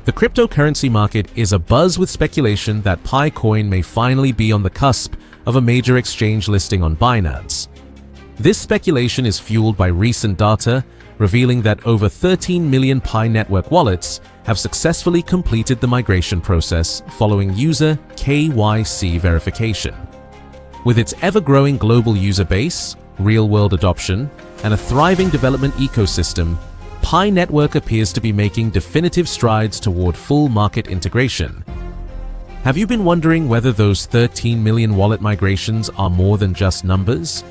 The cryptocurrency market is abuzz with speculation that PiCoin may finally be on the cusp of a major exchange listing on Binance. This speculation is fueled by recent data revealing that over 13 million Pi network wallets have successfully completed the migration process following user KYC verification. With its ever-growing global user base, real-world adoption, and a thriving development ecosystem, Pi network appears to be making definitive strides toward full market integration. Have you been wondering whether those 13 million wallet migrations are more than just numbers?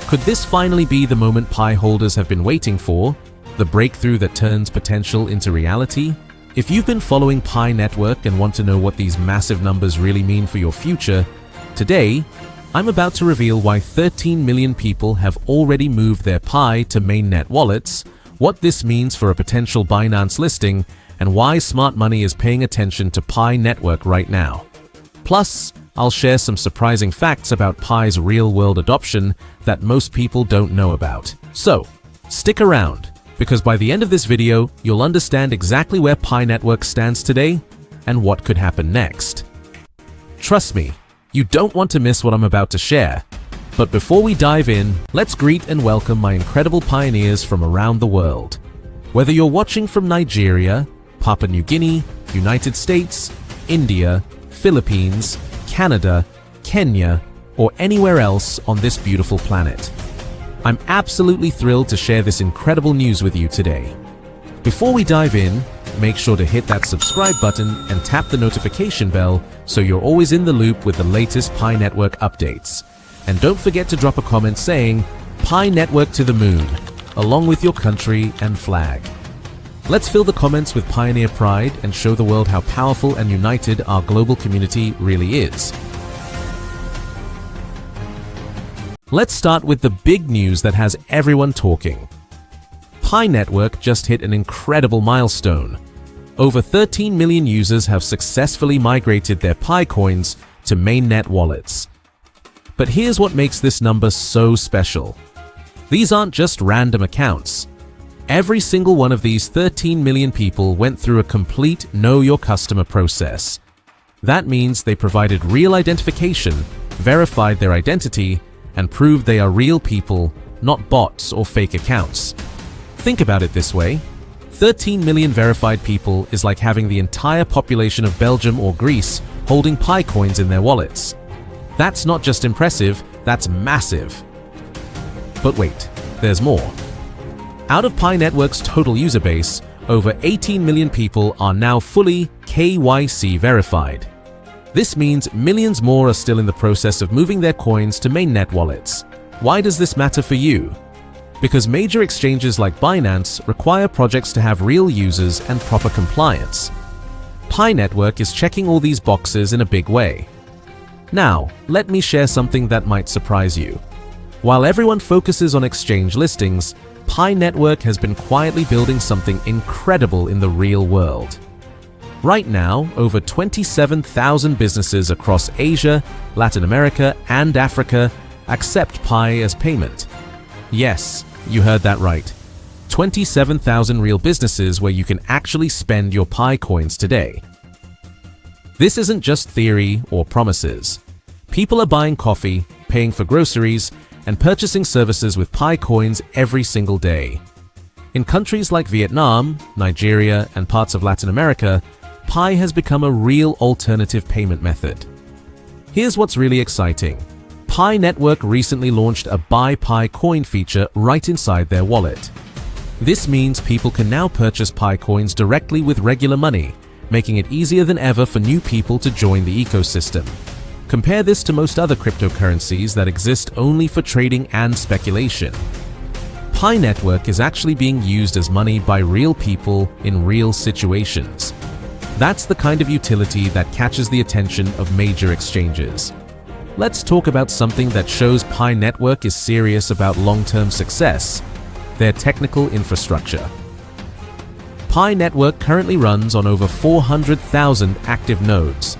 Could this finally be the moment Pi holders have been waiting for, the breakthrough that turns potential into reality? If you've been following Pi network and want to know what these massive numbers really mean for your future, today, I'm about to reveal why 13 million people have already moved their Pi to Mainnet wallets, what this means for a potential Binance listing, and why smart money is paying attention to Pi network right now. Plus, I'll share some surprising facts about Pi's real-world adoption that most people don't know about. So, stick around, because by the end of this video, you'll understand exactly where Pi network stands today and what could happen next. Trust me, you don't want to miss what I'm about to share. But before we dive in, let's greet and welcome my incredible pioneers from around the world. Whether you're watching from Nigeria, Papua New Guinea, United States, India, Philippines, Canada, Kenya, or anywhere else on this beautiful planet, I'm absolutely thrilled to share this incredible news with you today. Before we dive in, make sure to hit that subscribe button and tap the notification bell so you're always in the loop with the latest Pi network updates. And don't forget to drop a comment saying, Pi network to the moon, along with your country and flag. Let's fill the comments with pioneer pride and show the world how powerful and united our global community really is. Let's start with the big news that has everyone talking. Pi network just hit an incredible milestone. Over 13 million users have successfully migrated their PiCoins to Mainnet wallets. But here's what makes this number so special. These aren't just random accounts. Every single one of these 13 million people went through a complete Know Your Customer process. That means they provided real identification, verified their identity, and proved they are real people, not bots or fake accounts. Think about it this way. 13 million verified people is like having the entire population of Belgium or Greece holding PiCoins in their wallets. That's not just impressive, that's massive. But wait, there's more. Out of Pi network's total user base, over 18 million people are now fully KYC verified. This means millions more are still in the process of moving their coins to Mainnet wallets. Why does this matter for you? Because major exchanges like Binance require projects to have real users and proper compliance. Pi network is checking all these boxes in a big way. Now, let me share something that might surprise you. While everyone focuses on exchange listings, Pi network has been quietly building something incredible in the real world. Right now, over 27,000 businesses across Asia, Latin America, and Africa accept Pi as payment. Yes, you heard that right. 27,000 real businesses where you can actually spend your Pi coins today. This isn't just theory or promises. People are buying coffee, paying for groceries, and purchasing services with Pi coins every single day. In countries like Vietnam, Nigeria, and parts of Latin America, Pi has become a real alternative payment method. Here's what's really exciting. Pi network recently launched a Buy Pi Coin feature right inside their wallet. This means people can now purchase Pi coins directly with regular money, making it easier than ever for new people to join the ecosystem. Compare this to most other cryptocurrencies that exist only for trading and speculation. Pi network is actually being used as money by real people in real situations. That's the kind of utility that catches the attention of major exchanges. Let's talk about something that shows Pi network is serious about long-term success: their technical infrastructure. Pi network currently runs on over 400,000 active nodes.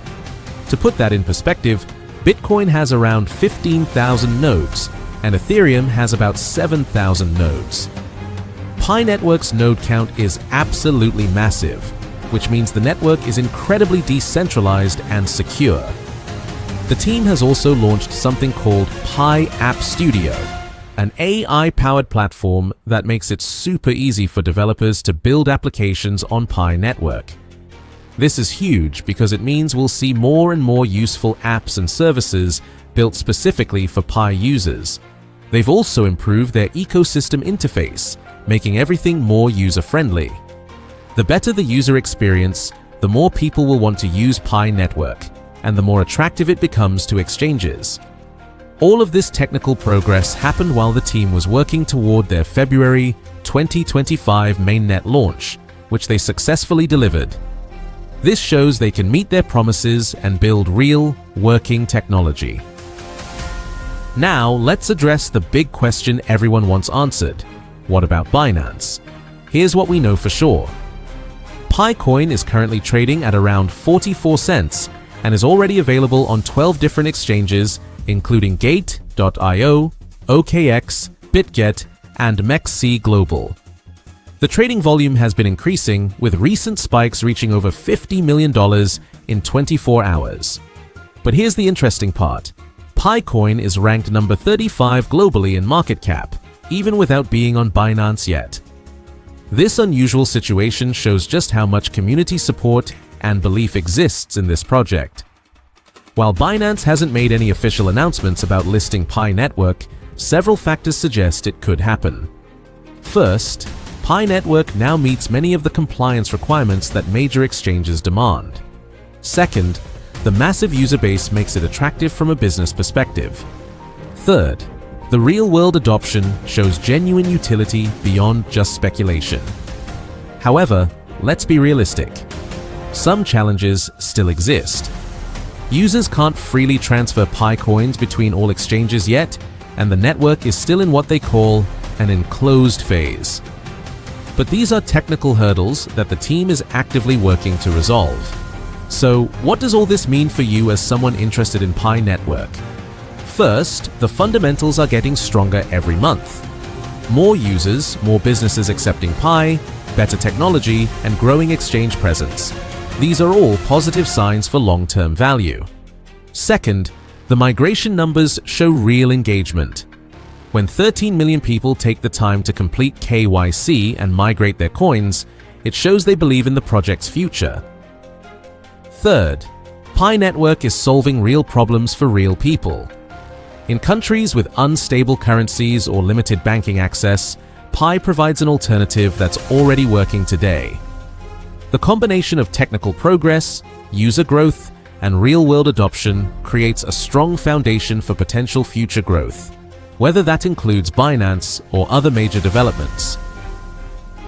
To put that in perspective, Bitcoin has around 15,000 nodes, and Ethereum has about 7,000 nodes. Pi network's node count is absolutely massive. which means the network is incredibly decentralized and secure. The team has also launched something called Pi App Studio, an AI-powered platform that makes it super easy for developers to build applications on Pi network. This is huge because it means we'll see more and more useful apps and services built specifically for Pi users. They've also improved their ecosystem interface, making everything more user-friendly. The better the user experience, the more people will want to use Pi network, and the more attractive it becomes to exchanges. All of this technical progress happened while the team was working toward their February 2025 mainnet launch, which they successfully delivered. This shows they can meet their promises and build real, working technology. Now, let's address the big question everyone wants answered. What about Binance? Here's what we know for sure. PiCoin is currently trading at around 44 cents and is already available on 12 different exchanges, including Gate.io, OKX, BitGet, and MEXC Global. The trading volume has been increasing, with recent spikes reaching over $50 million in 24 hours. But here's the interesting part. PiCoin is ranked number 35 globally in market cap, even without being on Binance yet. This unusual situation shows just how much community support and belief exists in this project. While Binance hasn't made any official announcements about listing Pi network, several factors suggest it could happen. First, Pi network now meets many of the compliance requirements that major exchanges demand. Second, the massive user base makes it attractive from a business perspective. Third, the real-world adoption shows genuine utility beyond just speculation. However, let's be realistic. Some challenges still exist. Users can't freely transfer Pi coins between all exchanges yet, and the network is still in what they call an enclosed phase. But these are technical hurdles that the team is actively working to resolve. So, what does all this mean for you as someone interested in Pi network? First, the fundamentals are getting stronger every month. More users, more businesses accepting Pi, better technology, and growing exchange presence. These are all positive signs for long-term value. Second, the migration numbers show real engagement. When 13 million people take the time to complete KYC and migrate their coins, it shows they believe in the project's future. Third, Pi network is solving real problems for real people. In countries with unstable currencies or limited banking access, Pi provides an alternative that's already working today. The combination of technical progress, user growth, and real-world adoption creates a strong foundation for potential future growth, whether that includes Binance or other major developments.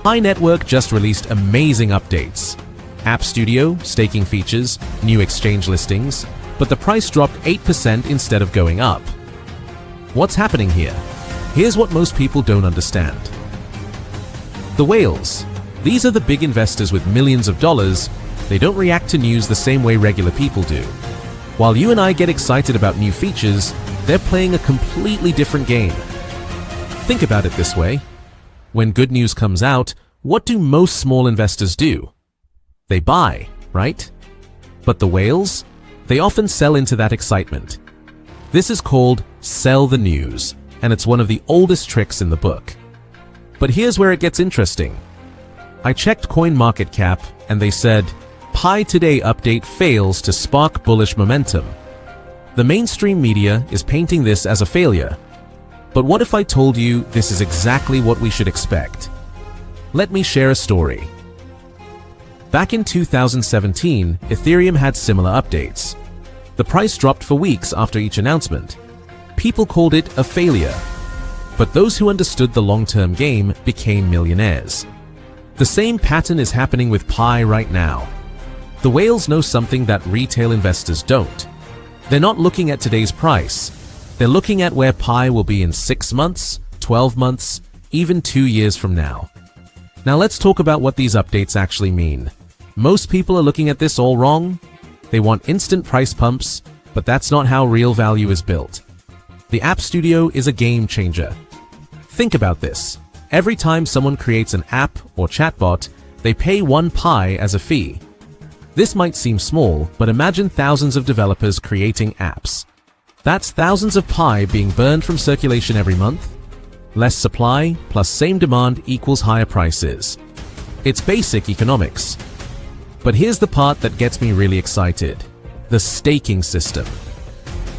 Pi network just released amazing updates. App Studio, staking features, new exchange listings, but the price dropped 8% instead of going up. What's happening here? Here's what most people don't understand. The whales. These are the big investors with millions of dollars. They don't react to news the same way regular people do. While you and I get excited about new features, they're playing a completely different game. Think about it this way. When good news comes out, what do most small investors do? They buy, right? But the whales? They often sell into that excitement. This is called sell the news, and it's one of the oldest tricks in the book. But here's where it gets interesting. I checked CoinMarketCap and they said, Pi Today update fails to spark bullish momentum. The mainstream media is painting this as a failure. But what if I told you this is exactly what we should expect? Let me share a story. Back in 2017, Ethereum had similar updates. The price dropped for weeks after each announcement. People called it a failure. But those who understood the long-term game became millionaires. The same pattern is happening with Pi right now. The whales know something that retail investors don't. They're not looking at today's price. They're looking at where Pi will be in 6 months, 12 months, even 2 years from now. Now let's talk about what these updates actually mean. Most people are looking at this all wrong. They want instant price pumps, but that's not how real value is built. The App Studio is a game changer. Think about this. Every time someone creates an app or chatbot, They pay 1 Pi as a fee. This might seem small, but imagine thousands of developers creating apps. That's thousands of Pi being burned from circulation every month. Less supply plus same demand equals higher prices. It's basic economics. But here's the part that gets me really excited: the staking system.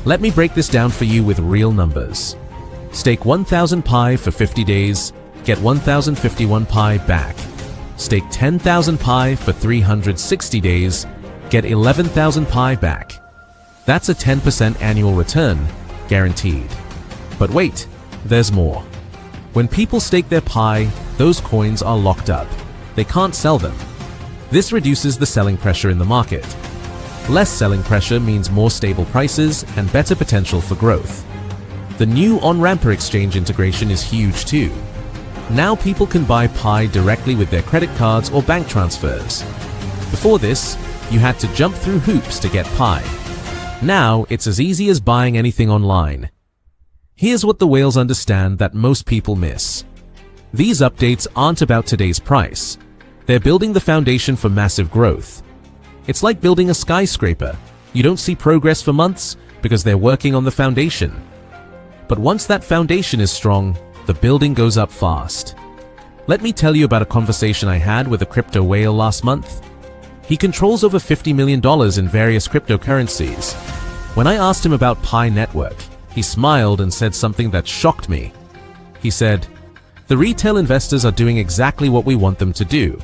Let me break this down for you with real numbers. Stake 1,000 Pi for 50 days, get 1,051 Pi back. Stake 10,000 Pi for 360 days, get 11,000 Pi back. That's a 10% annual return, guaranteed. But wait, there's more. When people stake their Pi, those coins are locked up. They can't sell them. This reduces the selling pressure in the market. Less selling pressure means more stable prices and better potential for growth. The new on-ramper exchange integration is huge too. Now people can buy Pi directly with their credit cards or bank transfers. Before this, you had to jump through hoops to get Pi. Now it's as easy as buying anything online. Here's what the whales understand that most people miss. These updates aren't about today's price. They're building the foundation for massive growth. It's like building a skyscraper. You don't see progress for months because they're working on the foundation. But once that foundation is strong, the building goes up fast. Let me tell you about a conversation I had with a crypto whale last month. He controls over $50 million in various cryptocurrencies. When I asked him about Pi Network, he smiled and said something that shocked me. He said, "The retail investors are doing exactly what we want them to do.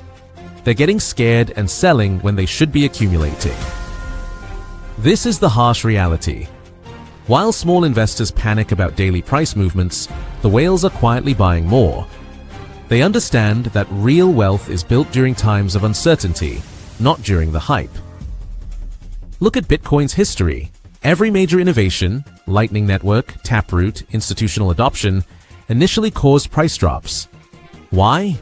They're getting scared and selling when they should be accumulating." This is the harsh reality. While small investors panic about daily price movements, the whales are quietly buying more. They understand that real wealth is built during times of uncertainty, not during the hype. Look at Bitcoin's history. Every major innovation, Lightning Network, Taproot, institutional adoption, initially caused price drops. Why?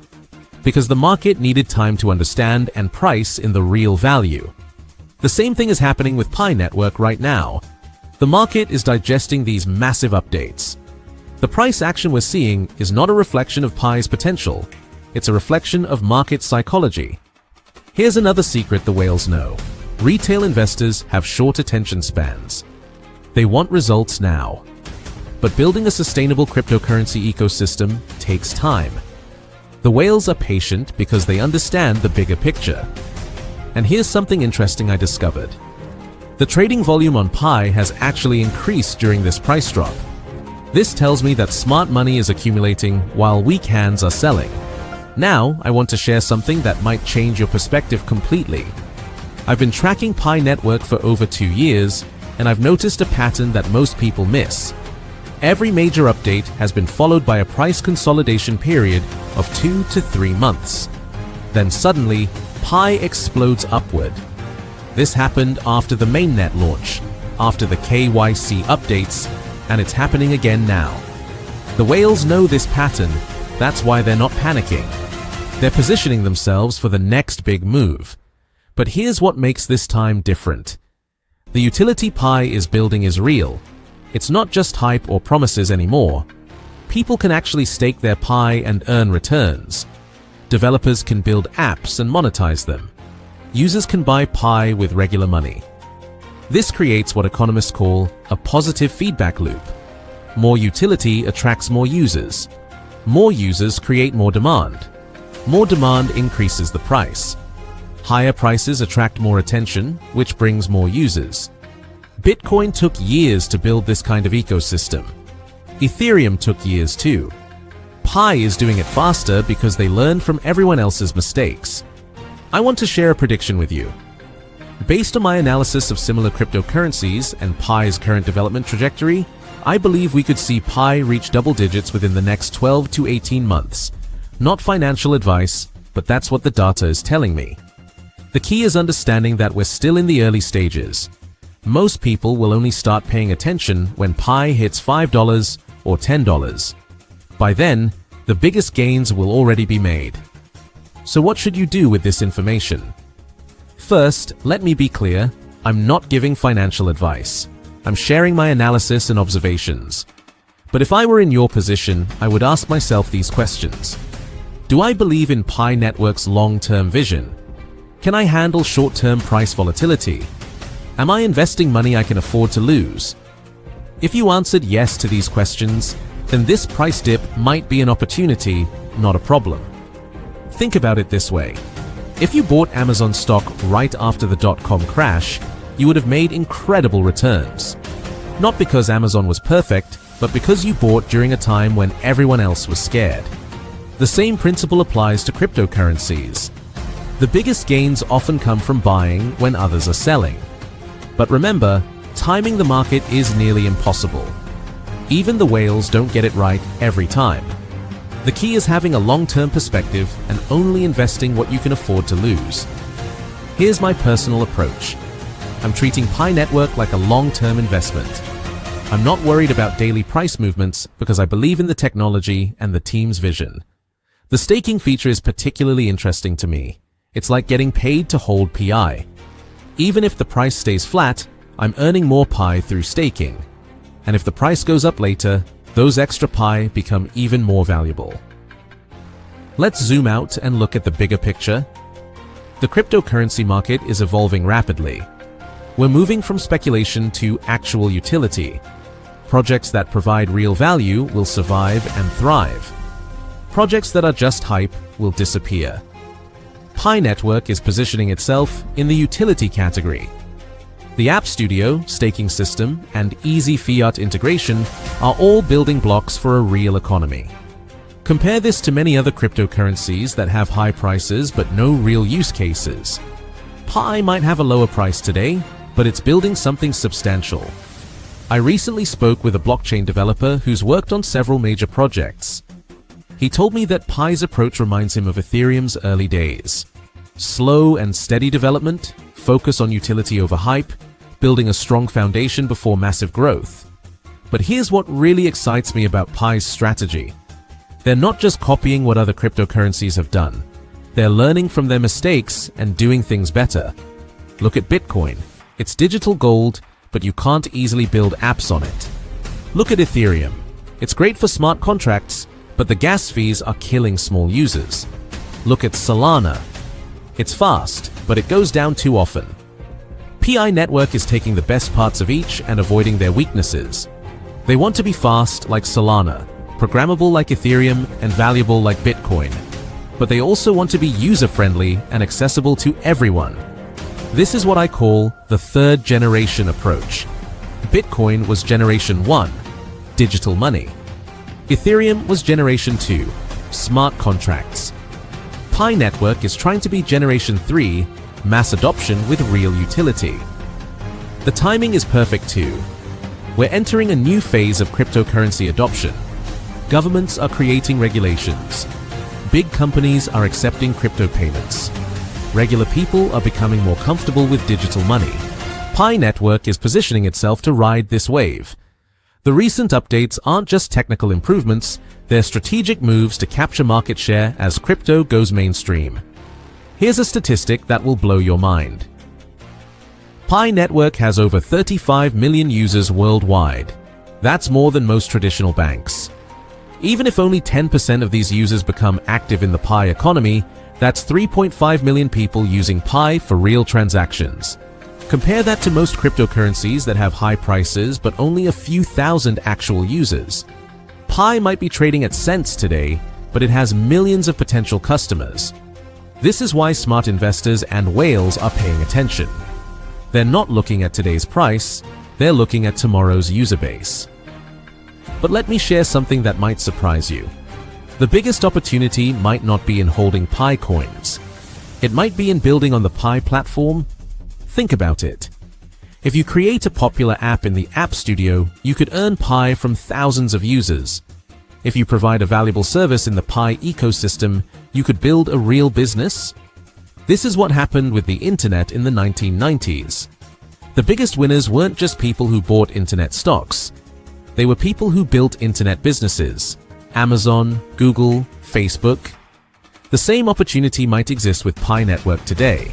Because the market needed time to understand and price in the real value. The same thing is happening with Pi Network right now. The market is digesting these massive updates. The price action we're seeing is not a reflection of Pi's potential. It's a reflection of market psychology. Here's another secret the whales know. Retail investors have short attention spans. They want results now. But building a sustainable cryptocurrency ecosystem takes time. The whales are patient because they understand the bigger picture. And here's something interesting I discovered. The trading volume on Pi has actually increased during this price drop. This tells me that smart money is accumulating while weak hands are selling. Now, I want to share something that might change your perspective completely. I've been tracking Pi Network for over 2 years, and I've noticed a pattern that most people miss. Every major update has been followed by a price consolidation period of 2 to 3 months. Then suddenly, Pi explodes upward. This happened after the Mainnet launch, after the KYC updates, and it's happening again now. The whales know this pattern, that's why they're not panicking. They're positioning themselves for the next big move. But here's what makes this time different. The utility Pi is building is real. It's not just hype or promises anymore. People can actually stake their Pi and earn returns. Developers can build apps and monetize them. Users can buy Pi with regular money. This creates what economists call a positive feedback loop. More utility attracts more users. More users create more demand. More demand increases the price. Higher prices attract more attention, which brings more users. Bitcoin took years to build this kind of ecosystem. Ethereum took years too. Pi is doing it faster because they learned from everyone else's mistakes. I want to share a prediction with you. Based on my analysis of similar cryptocurrencies and Pi's current development trajectory, I believe we could see Pi reach double digits within the next 12 to 18 months. Not financial advice, but that's what the data is telling me. The key is understanding that we're still in the early stages. Most people will only start paying attention when Pi hits $5 or $10. By then, the biggest gains will already be made. So what should you do with this information? First, let me be clear, I'm not giving financial advice. I'm sharing my analysis and observations. But if I were in your position, I would ask myself these questions. Do I believe in Pi Network's long-term vision? Can I handle short-term price volatility? Am I investing money I can afford to lose? If you answered yes to these questions, then this price dip might be an opportunity, not a problem. Think about it this way. If you bought Amazon stock right after the dot-com crash, you would have made incredible returns. Not because Amazon was perfect, but because you bought during a time when everyone else was scared. The same principle applies to cryptocurrencies. The biggest gains often come from buying when others are selling. But remember, timing the market is nearly impossible. Even the whales don't get it right every time. The key is having a long-term perspective and only investing what you can afford to lose. Here's my personal approach. I'm treating Pi Network like a long-term investment. I'm not worried about daily price movements because I believe in the technology and the team's vision. The staking feature is particularly interesting to me. It's like getting paid to hold PI. Even if the price stays flat, I'm earning more Pi through staking. And if the price goes up later, those extra Pi become even more valuable. Let's zoom out and look at the bigger picture. The cryptocurrency market is evolving rapidly. We're moving from speculation to actual utility. Projects that provide real value will survive and thrive. Projects that are just hype will disappear. Pi Network is positioning itself in the utility category. The App Studio, staking system, and easy fiat integration are all building blocks for a real economy. Compare this to many other cryptocurrencies that have high prices but no real use cases. Pi might have a lower price today, but it's building something substantial. I recently spoke with a blockchain developer who's worked on several major projects. He told me that Pi's approach reminds him of Ethereum's early days. Slow and steady development, focus on utility over hype, building a strong foundation before massive growth. But here's what really excites me about Pi's strategy. They're not just copying what other cryptocurrencies have done. They're learning from their mistakes and doing things better. Look at Bitcoin. It's digital gold, but you can't easily build apps on it. Look at Ethereum. It's great for smart contracts, but the gas fees are killing small users. Look at Solana. It's fast, but it goes down too often. Pi Network is taking the best parts of each and avoiding their weaknesses. They want to be fast like Solana, programmable like Ethereum, and valuable like Bitcoin. But they also want to be user-friendly and accessible to everyone. This is what I call the third generation approach. Bitcoin was generation 1, digital money. Ethereum was generation 2, smart contracts. Pi Network is trying to be generation 3, mass adoption with real utility. The timing is perfect too. We're entering a new phase of cryptocurrency adoption. Governments are creating regulations. Big companies are accepting crypto payments. Regular people are becoming more comfortable with digital money. Pi Network is positioning itself to ride this wave. The recent updates aren't just technical improvements, they're strategic moves to capture market share as crypto goes mainstream. Here's a statistic that will blow your mind. Pi Network has over 35 million users worldwide. That's more than most traditional banks. Even if only 10% of these users become active in the Pi economy, that's 3.5 million people using Pi for real transactions. Compare that to most cryptocurrencies that have high prices but only a few thousand actual users. Pi might be trading at cents today, but it has millions of potential customers. This is why smart investors and whales are paying attention. They're not looking at today's price, they're looking at tomorrow's user base. But let me share something that might surprise you. The biggest opportunity might not be in holding Pi coins. It might be in building on the Pi platform. Think about it. If you create a popular app in the App Studio, you could earn Pi from thousands of users. If you provide a valuable service in the Pi ecosystem, you could build a real business. This is what happened with the internet in the 1990s. The biggest winners weren't just people who bought internet stocks. They were people who built internet businesses. Amazon, Google, Facebook. The same opportunity might exist with Pi Network today.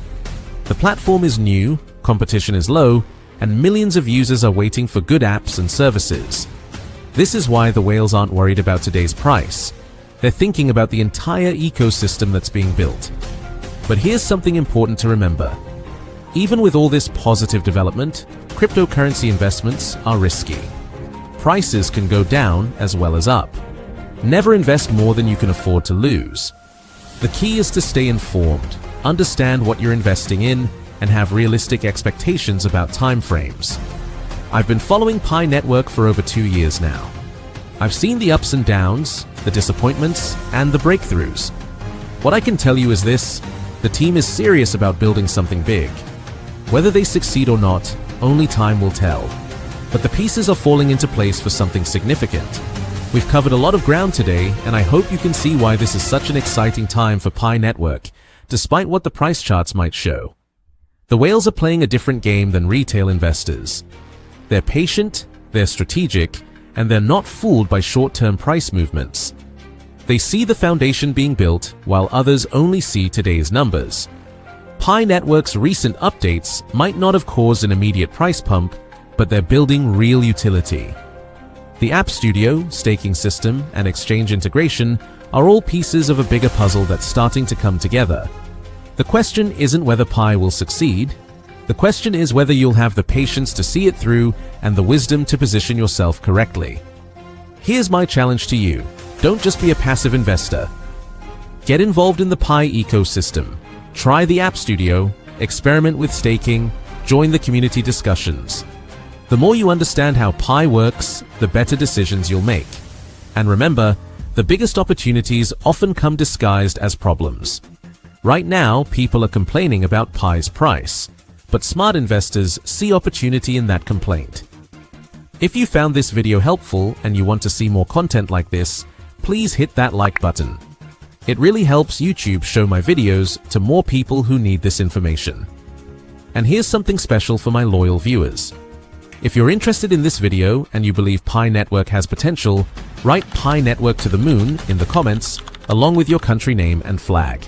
The platform is new, competition is low, and millions of users are waiting for good apps and services. This is why the whales aren't worried about today's price. They're thinking about the entire ecosystem that's being built. But here's something important to remember. Even with all this positive development, cryptocurrency investments are risky. Prices can go down as well as up. Never invest more than you can afford to lose. The key is to stay informed, understand what you're investing in, and have realistic expectations about timeframes. I've been following Pi Network for over 2 years now. I've seen the ups and downs, the disappointments, and the breakthroughs. What I can tell you is this: the team is serious about building something big. Whether they succeed or not, only time will tell. But the pieces are falling into place for something significant. We've covered a lot of ground today, and I hope you can see why this is such an exciting time for Pi Network, despite what the price charts might show. The whales are playing a different game than retail investors. They're patient, they're strategic, and they're not fooled by short-term price movements. They see the foundation being built, while others only see today's numbers. Pi Network's recent updates might not have caused an immediate price pump, but they're building real utility. The App Studio, staking system, and exchange integration are all pieces of a bigger puzzle that's starting to come together. The question isn't whether Pi will succeed. The question is whether you'll have the patience to see it through and the wisdom to position yourself correctly. Here's my challenge to you. Don't just be a passive investor. Get involved in the Pi ecosystem. Try the App Studio, experiment with staking, join the community discussions. The more you understand how Pi works, the better decisions you'll make. And remember, the biggest opportunities often come disguised as problems. Right now, people are complaining about Pi's price, but smart investors see opportunity in that complaint. If you found this video helpful and you want to see more content like this, please hit that like button. It really helps YouTube show my videos to more people who need this information. And here's something special for my loyal viewers. If you're interested in this video and you believe Pi Network has potential, write Pi Network to the moon in the comments along with your country name and flag.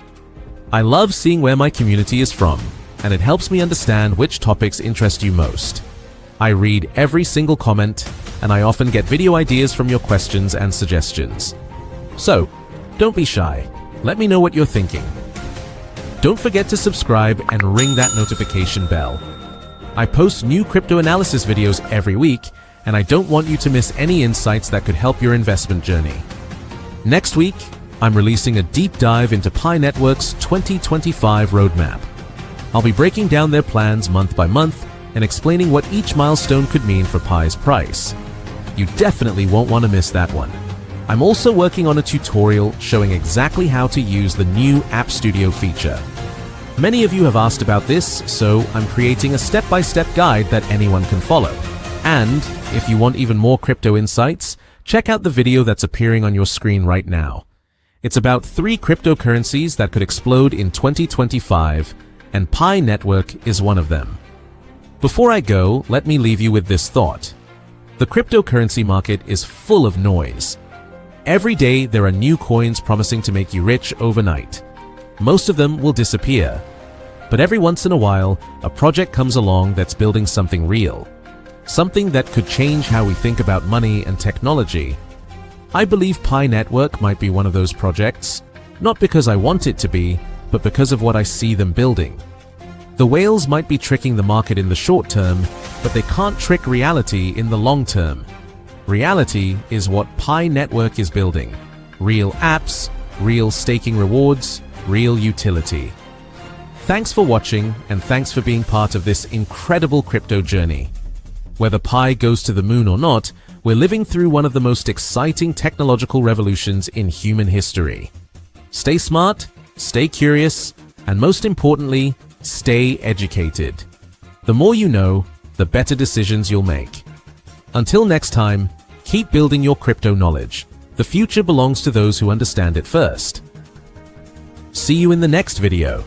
I love seeing where my community is from, and it helps me understand which topics interest you most. I read every single comment, and I often get video ideas from your questions and suggestions. So, don't be shy. Let me know what you're thinking. Don't forget to subscribe and ring that notification bell. I post new crypto analysis videos every week, and I don't want you to miss any insights that could help your investment journey. Next week, I'm releasing a deep dive into Pi Network's 2025 roadmap. I'll be breaking down their plans month by month and explaining what each milestone could mean for Pi's price. You definitely won't want to miss that one. I'm also working on a tutorial showing exactly how to use the new App Studio feature. Many of you have asked about this, so I'm creating a step-by-step guide that anyone can follow. And if you want even more crypto insights, check out the video that's appearing on your screen right now. It's about 3 cryptocurrencies that could explode in 2025, and Pi Network is one of them. Before I go, let me leave you with this thought. The cryptocurrency market is full of noise. Every day there are new coins promising to make you rich overnight. Most of them will disappear. But every once in a while, a project comes along that's building something real. Something that could change how we think about money and technology. I believe Pi Network might be one of those projects, not because I want it to be, but because of what I see them building. The whales might be tricking the market in the short term, but they can't trick reality in the long term. Reality is what Pi Network is building. Real apps, real staking rewards, real utility. Thanks for watching, and thanks for being part of this incredible crypto journey. Whether Pi goes to the moon or not, we're living through one of the most exciting technological revolutions in human history. Stay smart, stay curious, and most importantly, stay educated. The more you know, the better decisions you'll make. Until next time, keep building your crypto knowledge. The future belongs to those who understand it first. See you in the next video.